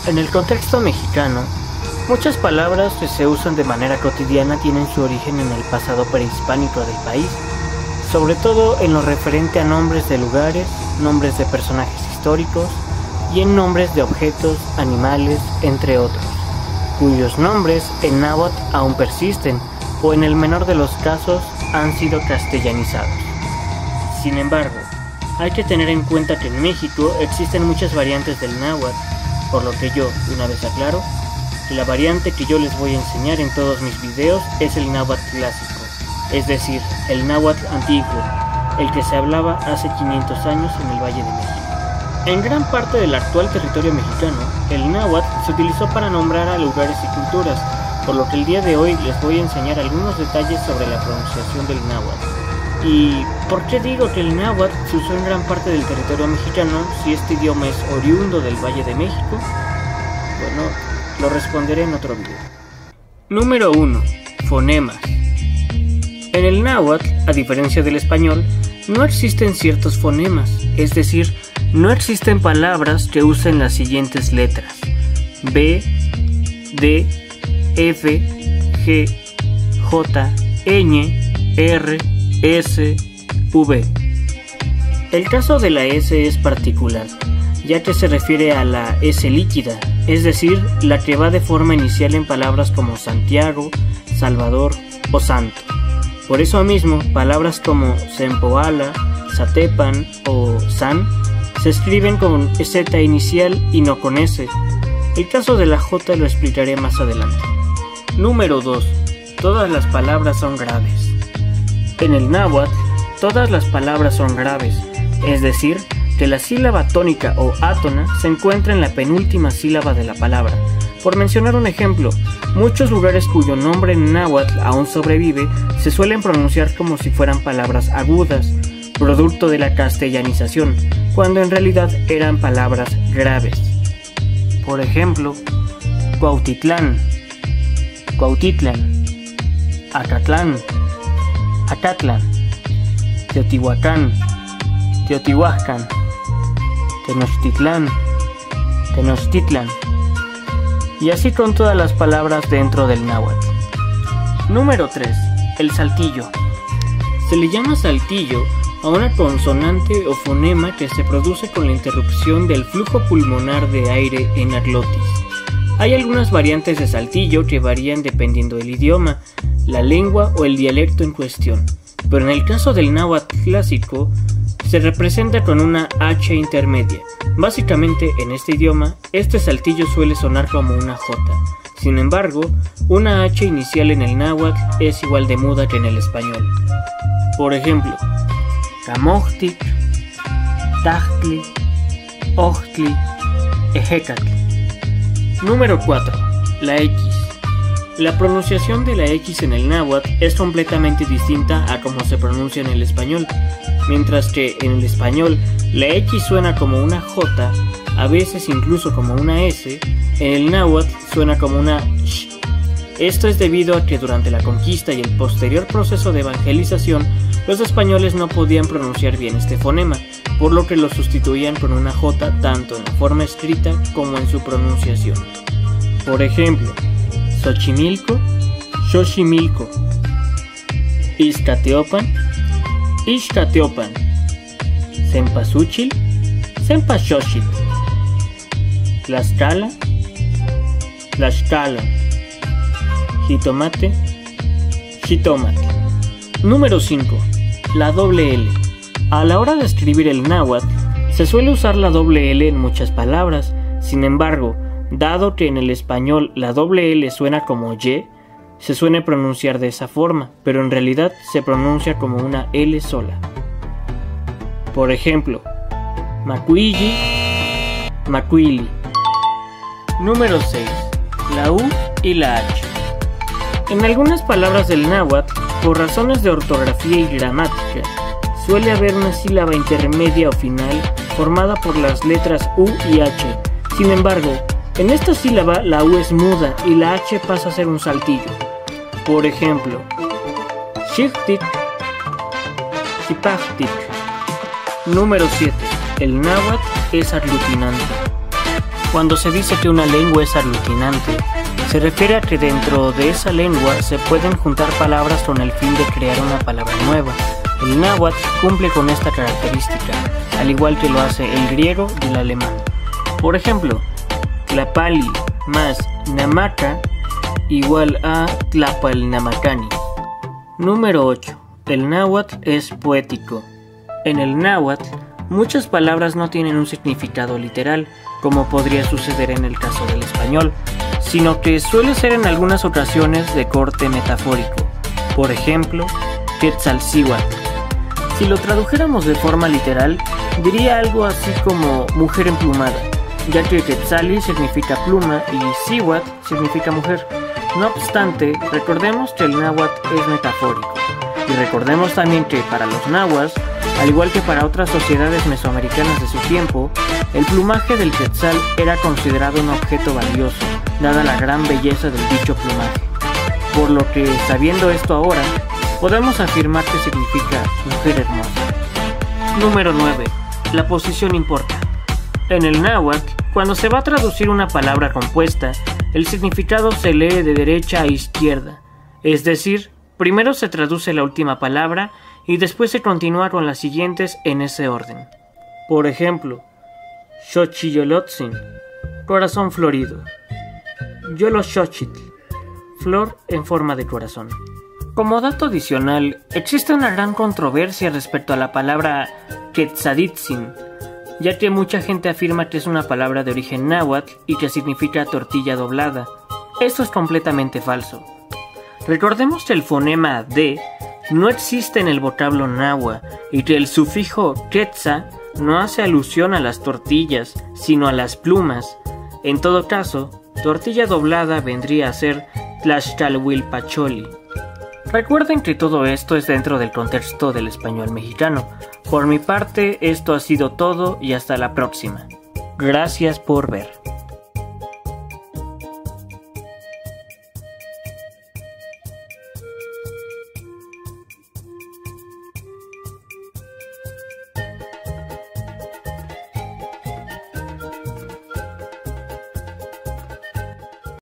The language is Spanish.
En el contexto mexicano, muchas palabras que se usan de manera cotidiana tienen su origen en el pasado prehispánico del país, sobre todo en lo referente a nombres de lugares, nombres de personajes históricos y en nombres de objetos, animales, entre otros, cuyos nombres en náhuatl aún persisten o en el menor de los casos han sido castellanizados. Sin embargo, hay que tener en cuenta que en México existen muchas variantes del náhuatl, por lo que yo, una vez aclaro, que la variante que yo les voy a enseñar en todos mis videos es el náhuatl clásico, es decir, el náhuatl antiguo, el que se hablaba hace 500 años en el Valle de México. En gran parte del actual territorio mexicano, el náhuatl se utilizó para nombrar a lugares y culturas, por lo que el día de hoy les voy a enseñar algunos detalles sobre la pronunciación del náhuatl. ¿Y por qué digo que el náhuatl se usó en gran parte del territorio mexicano si este idioma es oriundo del Valle de México? Bueno, lo responderé en otro video. Número 1. Fonemas. En el náhuatl, a diferencia del español, no existen ciertos fonemas, es decir, no existen palabras que usen las siguientes letras: B, D, F, G, J, ñ, R, S, V. El caso de la S es particular, ya que se refiere a la S líquida, es decir, la que va de forma inicial en palabras como Santiago, Salvador o Santo. Por eso mismo, palabras como Sempoala, Zatepan o San se escriben con Z inicial y no con S. El caso de la J lo explicaré más adelante. Número 2. Todas las palabras son graves. En el náhuatl, todas las palabras son graves, es decir, que la sílaba tónica o átona se encuentra en la penúltima sílaba de la palabra. Por mencionar un ejemplo, muchos lugares cuyo nombre en náhuatl aún sobrevive se suelen pronunciar como si fueran palabras agudas, producto de la castellanización, cuando en realidad eran palabras graves. Por ejemplo, Cuautitlán, Cuautitlan, Acatlán, Acatlan, Teotihuacán, Teotihuacán, Tenochtitlán, Tenochtitlan, y así con todas las palabras dentro del náhuatl. Número 3. El saltillo. Se le llama saltillo a una consonante o fonema que se produce con la interrupción del flujo pulmonar de aire en la glotis. Hay algunas variantes de saltillo que varían dependiendo del idioma, la lengua o el dialecto en cuestión, pero en el caso del náhuatl clásico se representa con una H intermedia. Básicamente en este idioma, este saltillo suele sonar como una J. Sin embargo, una H inicial en el náhuatl es igual de muda que en el español. Por ejemplo, Camochtic, Tachtli, Ochtli, Ejecatl. Número 4. La X. La pronunciación de la X en el náhuatl es completamente distinta a como se pronuncia en el español. Mientras que en el español la X suena como una J, a veces incluso como una S, en el náhuatl suena como una sh. Esto es debido a que durante la conquista y el posterior proceso de evangelización, los españoles no podían pronunciar bien este fonema, por lo que lo sustituían con una J tanto en la forma escrita como en su pronunciación. Por ejemplo, Xochimilco, Xochimilco, Iztateopan, Ixtateopan, Cempasúchil, Cempaxochitl, Tlaxcala, Tlaxcala, Jitomate, Jitomate. Número 5. La doble L. A la hora de escribir el náhuatl, se suele usar la doble L en muchas palabras. Sin embargo, dado que en el español la doble L suena como Y, se suele pronunciar de esa forma, pero en realidad se pronuncia como una L sola. Por ejemplo, Macuilli, Macuili. Número 6. La U y la H. En algunas palabras del náhuatl, por razones de ortografía y gramática, suele haber una sílaba intermedia o final formada por las letras U y H. Sin embargo, en esta sílaba la U es muda y la H pasa a ser un saltillo. Por ejemplo, Xichtic, Xipachtic. Número 7. El náhuatl es aglutinante. Cuando se dice que una lengua es aglutinante, se refiere a que dentro de esa lengua se pueden juntar palabras con el fin de crear una palabra nueva. El náhuatl cumple con esta característica, al igual que lo hace el griego y el alemán. Por ejemplo, tlapali más namaca igual a tlapalnamacani. Número 8. El náhuatl es poético. En el náhuatl, muchas palabras no tienen un significado literal, como podría suceder en el caso del español, sino que suele ser en algunas ocasiones de corte metafórico. Por ejemplo, Quetzalcíhuatl. Si lo tradujéramos de forma literal, diría algo así como mujer emplumada, ya que Quetzali significa pluma y Cíhuatl significa mujer. No obstante, recordemos que el náhuatl es metafórico, y recordemos también que para los nahuas, al igual que para otras sociedades mesoamericanas de su tiempo, el plumaje del quetzal era considerado un objeto valioso, dada la gran belleza del dicho plumaje. Por lo que, sabiendo esto ahora, podemos afirmar que significa mujer hermosa. Número 9. La posición importa. En el náhuatl, cuando se va a traducir una palabra compuesta, el significado se lee de derecha a izquierda, es decir, primero se traduce la última palabra y después se continúa con las siguientes en ese orden. Por ejemplo, Xochiyolotzin, corazón florido. Yoloxochitl, flor en forma de corazón. Como dato adicional, existe una gran controversia respecto a la palabra Quetzaditzin, ya que mucha gente afirma que es una palabra de origen náhuatl y que significa tortilla doblada. Esto es completamente falso. Recordemos que el fonema D no existe en el vocablo náhuatl y que el sufijo quetza no hace alusión a las tortillas, sino a las plumas. En todo caso, tortilla doblada vendría a ser tlaxcalhuilpacholi. Recuerden que todo esto es dentro del contexto del español mexicano. Por mi parte, esto ha sido todo y hasta la próxima. Gracias por ver.